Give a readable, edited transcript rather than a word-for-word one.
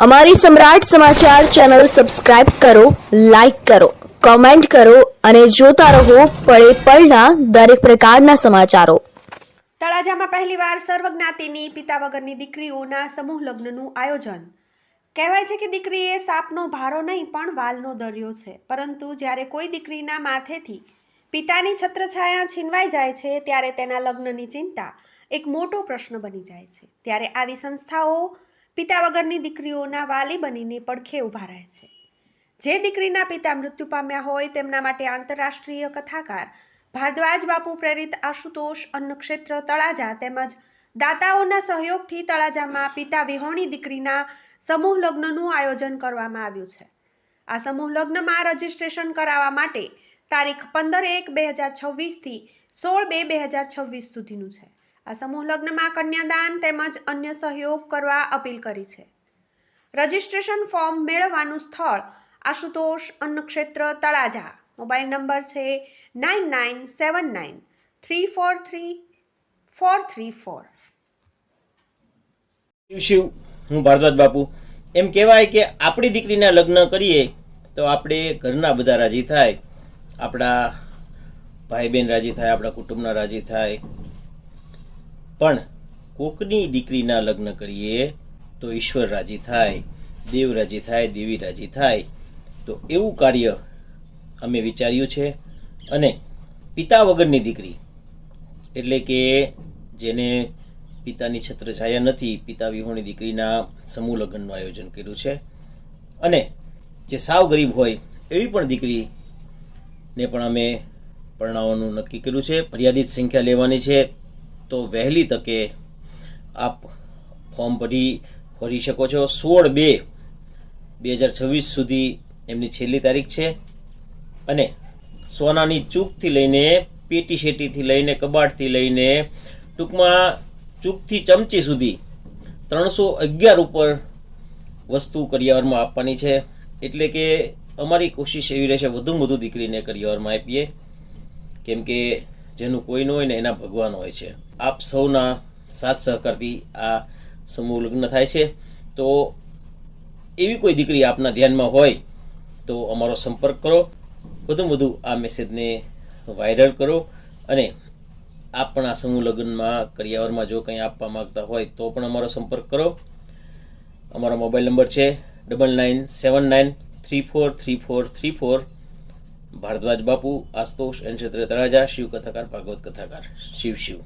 અમારી સમ્રાટ સમાચાર ચેનલ સબસ્ક્રાઇબ કરો, લાઇક કરો, કોમેન્ટ કરો અને જોતા રહો પળે પળના દરેક પ્રકારના સમાચારો. તળાજામાં પહેલીવાર સર્વજ્ઞાતિની પિતા વગરની દીકરીઓના સમૂહ લગ્નનું આયોજન. કહેવાય છે કે દીકરી એ સાપનો ભારો નહીં પણ વાલનો દરિયો છે, પરંતુ જ્યારે કોઈ દીકરીના માથેથી પિતાની છત્રછાયા છીનવાઈ જાય છે ત્યારે તેના લગ્નની ચિંતા એક મોટો પ્રશ્ન બની જાય છે. ત્યારે આવી સંસ્થાઓ પિતા વગરની દીકરીઓના વાલી બનીને પડખે ઊભા રહે છે. જે દીકરીના પિતા મૃત્યુ પામ્યા હોય તેમના માટે આંતરરાષ્ટ્રીય કથાકાર ભારદ્વાજ બાપુ પ્રેરિત આશુતોષ અન્નક્ષેત્ર તળાજા તેમજ દાતાઓના સહયોગથી તળાજામાં પિતા વિહોણી દીકરીના સમૂહ લગ્નનું આયોજન કરવામાં આવ્યું છે. આ સમૂહ લગ્નમાં રજીસ્ટ્રેશન કરાવવા માટે તારીખ 15/1/2026 થી 16/2/2026 સુધીનું છે. આ સમૂહ લગ્નમાં કન્યાદાન તેમજ અન્ય સહયોગ કરવા અપીલ કરી છે. રજીસ્ટ્રેશન ફોર્મ મેળવવાનું સ્થળ આશુતોષ અન્નક્ષેત્ર તળાજા. મોબાઈલ નંબર છે 9979343434. શિવ, હું ભારદ્વાજ બાપુ. એમ કહેવાય કે આપણી દીકરીના લગ્ન કરીએ તો આપણે ઘરના બધા રાજી થાય, આપણા ભાઈ બહેન રાજી થાય, આપણા કુટુંબના રાજી થાય. પણ કોકની દીકરીના લગ્ન કરીએ તો ઈશ્વર રાજી થાય, દેવ રાજી થાય, દેવી રાજી થાય. તો એવું કાર્ય અમે વિચાર્યું છે. અને પિતા વગરની દીકરી એટલે કે જેને પિતાની છત્રછાયા નથી, પિતા વિહોણી દીકરીના સમૂહ લગ્નનું આયોજન કર્યું છે. અને જે સાવ ગરીબ હોય એવી પણ દીકરીને પણ અમે પરણાવવાનું નક્કી કર્યું છે. મર્યાદિત સંખ્યા લેવાની છે, તો વહેલી તકે આપ ફોર્મ ભરી શકો છો. 16/2/2026 સુધી એમની છેલ્લી તારીખ છે. અને સોનાની ચૂકથી લઈને પેટી શેટીથી લઈને કબાટથી લઈને ટૂંકમાં ચૂકથી ચમચી સુધી 311 ઉપર વસ્તુ કરિયાવરમાં આપવાની છે. એટલે કે અમારી કોશિશ એવી રહેશે વધુમાં વધુ દીકરીને કરિયાવરમાં આપીએ, કેમ કે જેનું કોઈ ન હોય ને એના ભગવાન હોય છે. આપ સૌના સાથ સહકારથી આ સમૂહ લગ્ન થાય છે. તો એવી કોઈ દીકરી આપના ધ્યાનમાં હોય તો અમારો સંપર્ક કરો, વધુમાં વધુ આ મેસેજને વાયરલ કરો. અને આપ પણ આ સમૂહ લગ્નમાં કરિયાવરમાં જો કંઈ આપવા માંગતા હોય તો પણ અમારો સંપર્ક કરો. અમારો મોબાઈલ નંબર છે 9979343434. ભારદ્વાજ બાપુ, આશુતોષ અન્નક્ષેત્ર તળાજા, શિવ કથાકાર, ભાગવત કથાકાર. શિવ શિવ.